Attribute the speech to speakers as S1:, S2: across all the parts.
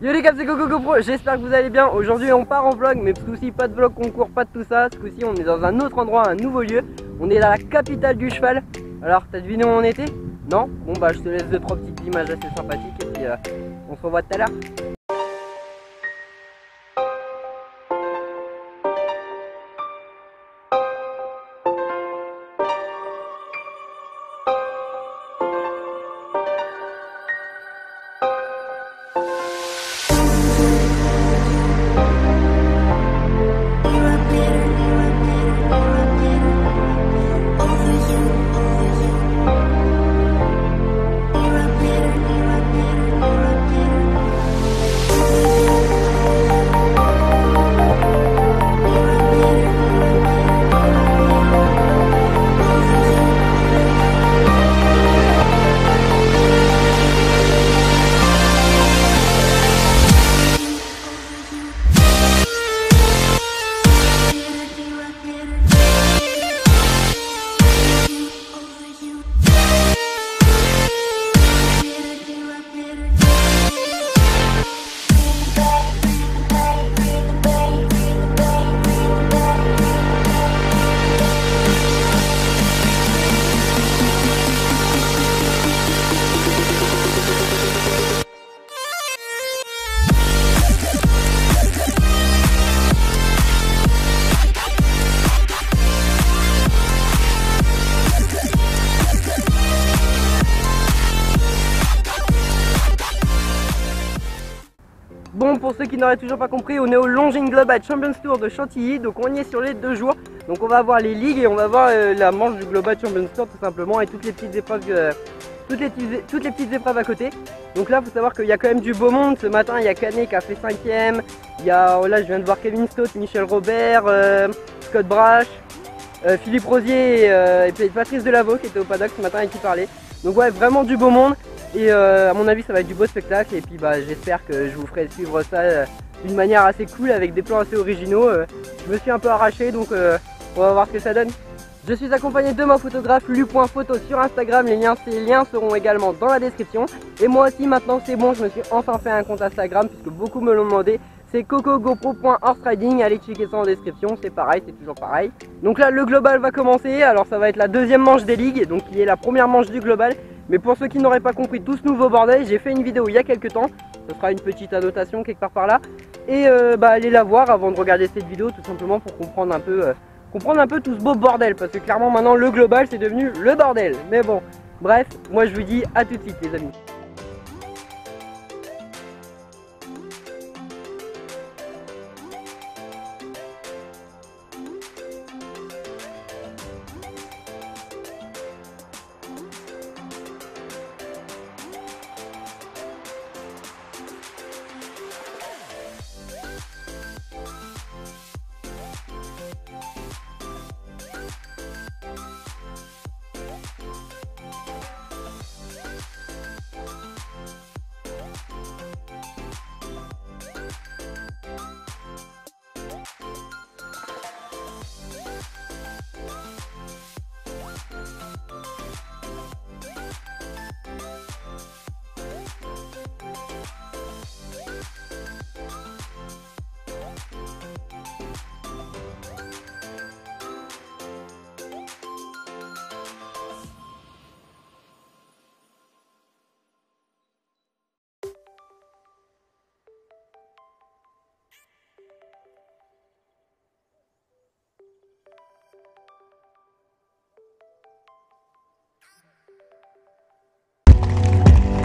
S1: Yo les gars, c'est Coco GoPro, j'espère que vous allez bien. Aujourd'hui on part en vlog, mais ce coup-ci pas de vlog concours, pas de tout ça. Ce coup-ci on est dans un autre endroit, un nouveau lieu. On est dans la capitale du cheval. Alors t'as deviné où on était? Non? Bon bah je te laisse 2-3 petites images assez sympathiques et puis on se revoit tout à l'heure. Bon, pour ceux qui n'auraient toujours pas compris, on est au Longines Global Champions Tour de Chantilly. Donc on y est sur les 2 jours. Donc on va voir les ligues et on va voir la manche du Global Champions Tour tout simplement. Et toutes les petites épreuves toutes les petites épreuves à côté. Donc là il faut savoir qu'il y a quand même du beau monde. Ce matin il y a Canet qui a fait 5ème. Il y a, là je viens de voir Kevin Stott, Michel Robert, Scott Brash, Philippe Rosier et puis Patrice Delaveau qui était au paddock ce matin et qui parlait. Donc ouais, vraiment du beau monde. Et à mon avis ça va être du beau spectacle. Et puis bah j'espère que je vous ferai suivre ça d'une manière assez cool avec des plans assez originaux. Je me suis un peu arraché donc on va voir ce que ça donne. Je suis accompagné de ma photographe lu.photo sur Instagram, ces liens seront également dans la description. Et moi aussi maintenant c'est bon, je me suis enfin fait un compte Instagram puisque beaucoup me l'ont demandé. C'est cocogopro.horseriding, allez checker ça en description, c'est pareil, c'est toujours pareil. Donc là le global va commencer, alors ça va être la deuxième manche des ligues, donc qui est la première manche du global. Mais pour ceux qui n'auraient pas compris tout ce nouveau bordel, j'ai fait une vidéo il y a quelques temps, ce sera une petite annotation quelque part par là. Et bah allez la voir avant de regarder cette vidéo tout simplement pour comprendre un peu tout ce beau bordel. Parce que clairement maintenant le global c'est devenu le bordel. Mais bon, bref, moi je vous dis à tout de suite les amis.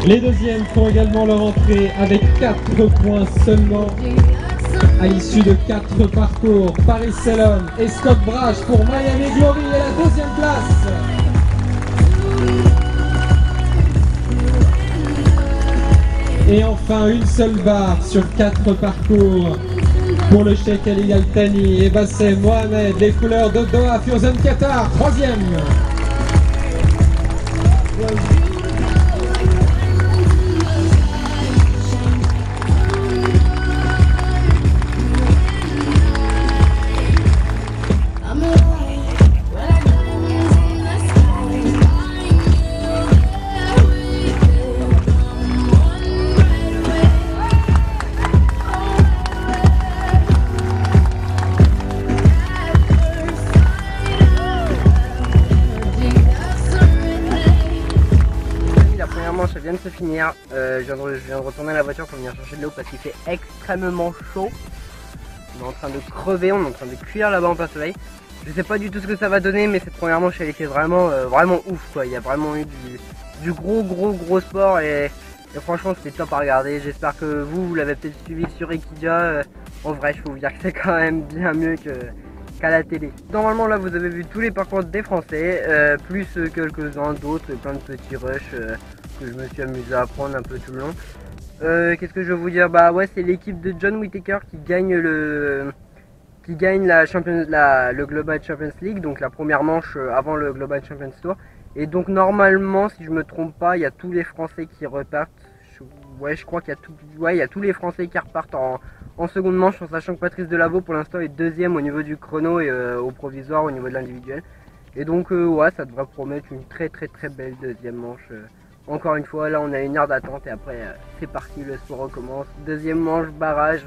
S2: Les deuxièmes font également leur entrée avec 4 points seulement à l'issue de 4 parcours. Paris Cellon et Scott Brash pour Miami Glory et la deuxième place. Et enfin une seule barre sur 4 parcours pour le Cheikh Ali Al Thani et Bassem Mohamed, les couleurs de Doha Furzen Qatar, 3e.
S1: vient de se finir. Je viens de retourner à la voiture pour venir chercher de l'eau parce qu'il fait extrêmement chaud. On est en train de crever, on est en train de cuire là-bas en plein soleil. Je sais pas du tout ce que ça va donner, mais cette première manche elle était vraiment ouf quoi. Il y a vraiment eu du gros sport et franchement c'était top à regarder. J'espère que vous l'avez peut-être suivi sur Equidia. En vrai je peux vous dire que c'est quand même bien mieux qu'à la télé. Normalement là vous avez vu tous les parcours des Français, plus quelques-uns d'autres, plein de petits rushs que je me suis amusé à apprendre un peu tout le long. Qu'est-ce que je veux vous dire? Bah ouais, c'est l'équipe de John Whittaker qui gagne le Global Champions League, donc la première manche avant le Global Champions Tour. Et donc normalement, si je me trompe pas, il y a tous les Français qui repartent. Je crois qu'il y a tous les Français qui repartent en seconde manche, en sachant que Patrice Delaveau pour l'instant est deuxième au niveau du chrono et au provisoire au niveau de l'individuel. Et donc ouais, ça devrait promettre une très belle deuxième manche. Encore une fois, là on a 1 heure d'attente et après c'est parti, le sport recommence. Deuxième manche, barrage.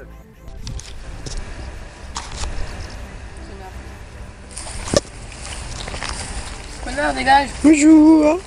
S3: Connard, dégage.
S1: Bonjour.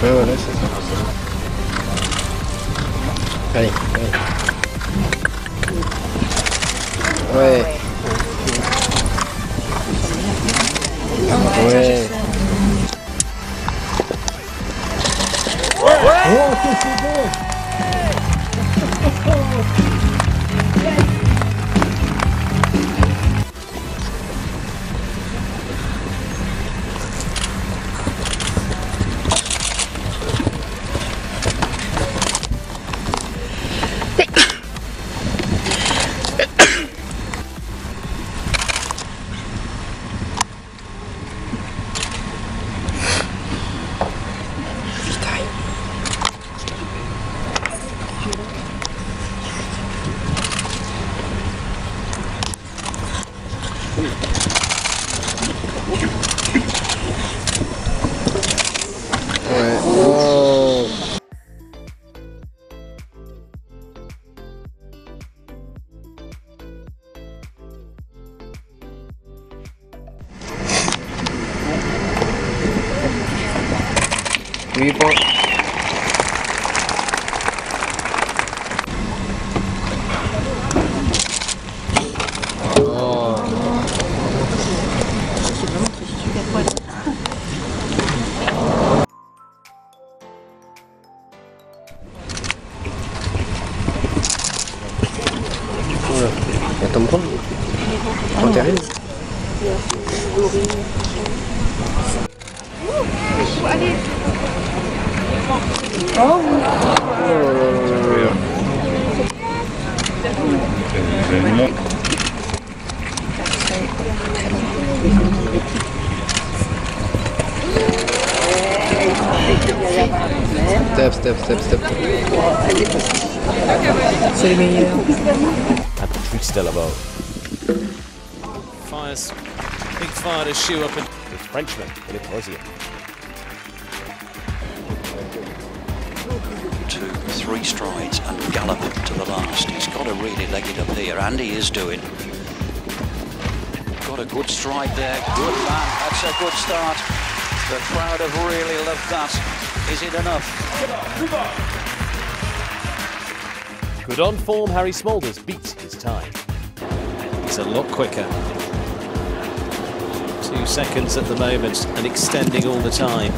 S4: Ouais, voilà, c'est ça. Allez, allez. Ouais. Ouais.
S2: Oh, c'est beau!
S4: Ouais. Oh. Oui, bon. Oh. Attends quoi? On termine. Step. C'est les meilleurs.
S5: And Patrice Delaveau fires big fire to shoe up and it's Frenchman Philippe Rosier.
S6: 2, 3 strides and gallop to the last. He's got to really leg it up here, and he is doing. Got a good stride there, good man, that's a good start. The crowd have really loved that. Is it enough?
S5: Good on form, Harry Smulders beats his time. He's a lot quicker. 2 seconds at the moment and extending all the time.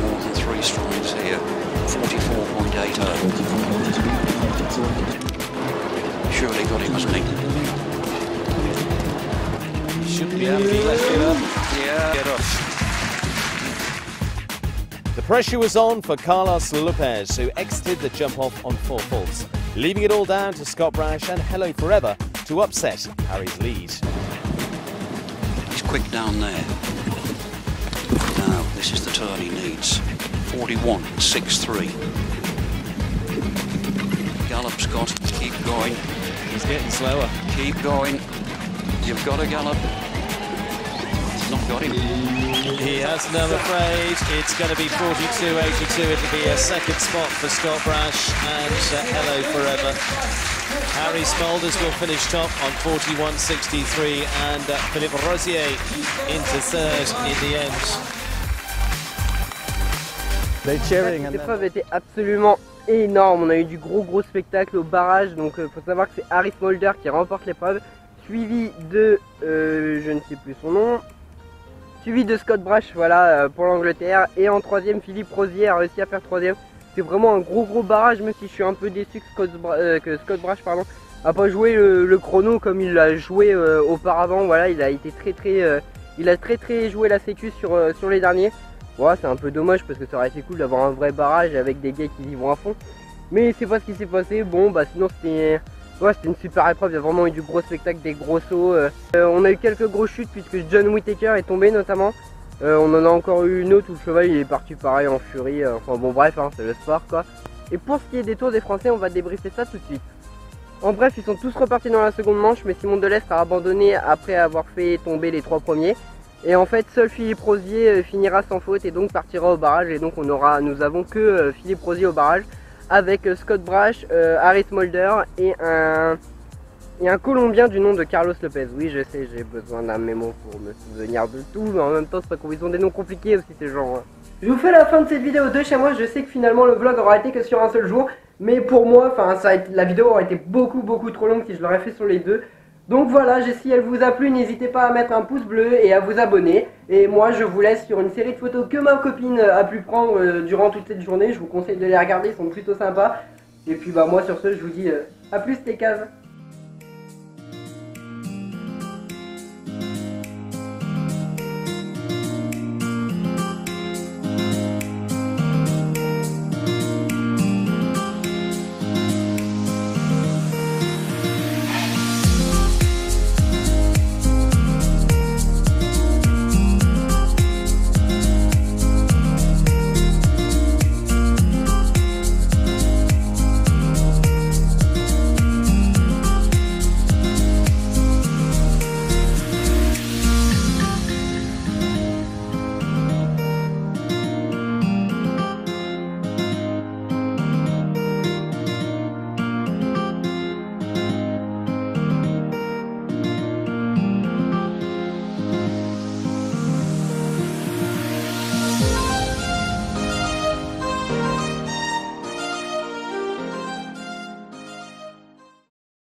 S6: More than 3 strides here. 44.80. Surely got him, hasn't he?
S5: Should be able to left it up.
S6: Yeah. Get off.
S5: The pressure was on for Carlos Lopez, who exited the jump-off on 4 faults, leaving it all down to Scott Brash and Hello Forever to upset Harry's lead.
S6: He's quick down there. Now, this is the turn he needs. 41.63. Gallop, Scott. Keep going.
S5: He's getting slower.
S6: Keep going. You've got to gallop. He's not got him.
S5: He hasn't, I'm afraid. It's going to be 42.82. It'll be a second spot for Scott Brash and Hello Forever. Harry Smulders will finish top on 41.63 and Philippe Rosier into third in the end.
S1: Cette épreuve était absolument énorme. On a eu du gros spectacle au barrage. Donc faut savoir que c'est Harry Smulders qui remporte l'épreuve, suivi de je ne sais plus son nom, suivi de Scott Brash, voilà, pour l'Angleterre, et en troisième Philippe Rosier a réussi à faire troisième. C'est vraiment un gros barrage, même si je suis un peu déçu que Scott Brash a pas joué le chrono comme il l'a joué auparavant. Voilà, il a été il a très joué la sécu sur les derniers. Voilà, c'est un peu dommage parce que ça aurait été cool d'avoir un vrai barrage avec des gars qui y vont à fond. Mais c'est pas ce qui s'est passé. Bon bah sinon c'était une super épreuve, il y a vraiment eu du gros spectacle, des gros sauts. On a eu quelques grosses chutes puisque John Whittaker est tombé notamment. On en a encore eu une autre où le cheval il est parti pareil en furie. Enfin bon bref, hein, c'est le sport quoi. Et pour ce qui est des tours des Français, on va débriefer ça tout de suite. En bref, ils sont tous repartis dans la seconde manche, mais Simon Delestre a abandonné après avoir fait tomber les 3 premiers. Et en fait, seul Philippe Rosier finira sans faute et donc partira au barrage. Et donc nous avons que Philippe Rosier au barrage avec Scott Brash, Harry Smulders et un Colombien du nom de Carlos Lopez. Oui, je sais, j'ai besoin d'un mémo pour me souvenir de tout, mais en même temps, c'est pas qu'ils ont des noms compliqués aussi ces gens. Hein. Je vous fais la fin de cette vidéo de chez moi. Je sais que finalement le vlog aura été que sur un seul jour, mais pour moi, la vidéo aurait été beaucoup trop longue si je l'aurais fait sur les deux. Donc voilà, si elle vous a plu, n'hésitez pas à mettre un pouce bleu et à vous abonner. Et moi je vous laisse sur une série de photos que ma copine a pu prendre durant toute cette journée. Je vous conseille de les regarder, ils sont plutôt sympas. Et puis bah moi sur ce, je vous dis à plus les caves.